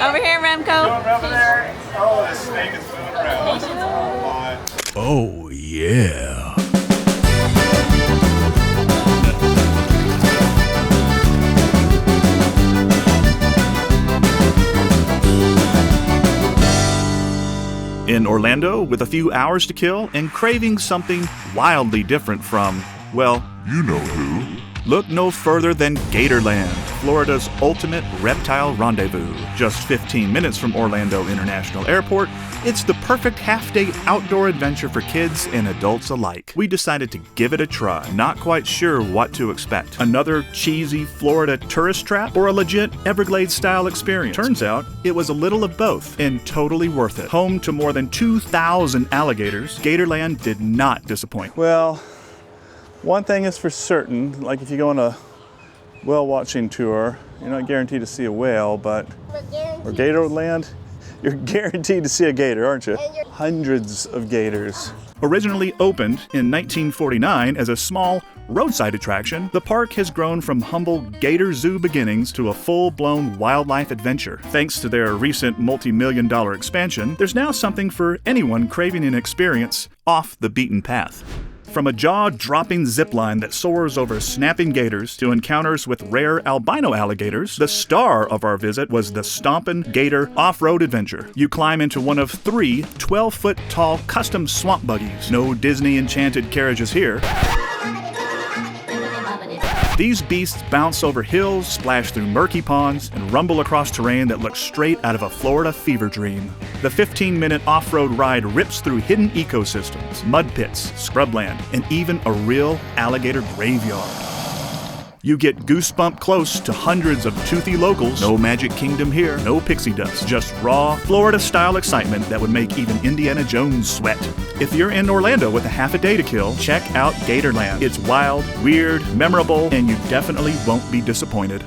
Over here, Remco. Over there. Oh, the snake is moving around. Oh, yeah. In Orlando, with a few hours to kill and craving something wildly different from, well, You know who. look no further than Gatorland, Florida's ultimate reptile rendezvous. Just 15 minutes from Orlando International Airport, it's the perfect half-day outdoor adventure for kids and adults alike. We decided to give it a try, not quite sure what to expect. Another cheesy Florida tourist trap or a legit Everglades-style experience? Turns out, it was a little of both and totally worth it. Home to more than 2,000 alligators, Gatorland did not disappoint. Well, one thing is for certain, like if you go on a whale watching tour, you're not guaranteed to see a whale, but for Gatorland, you're guaranteed to see a gator, aren't you? Hundreds of gators. Originally opened in 1949 as a small roadside attraction, the park has grown from humble gator zoo beginnings to a full-blown wildlife adventure. Thanks to their recent multi-million-dollar expansion, there's now something for anyone craving an experience off the beaten path. From a jaw-dropping zipline that soars over snapping gators to encounters with rare albino alligators, the star of our visit was the Stompin' Gator off-road adventure. You climb into one of 3 12-foot-tall custom swamp buggies. No Disney-enchanted carriages here. These beasts bounce over hills, splash through murky ponds, and rumble across terrain that looks straight out of a Florida fever dream. The 15-minute off-road ride rips through hidden ecosystems, mud pits, scrubland, and even a real alligator graveyard. You get goosebump close to hundreds of toothy locals. No Magic Kingdom here, no pixie dust, just raw Florida-style excitement that would make even Indiana Jones sweat. If you're in Orlando with a half a day to kill, check out Gatorland. It's wild, weird, memorable, and you definitely won't be disappointed.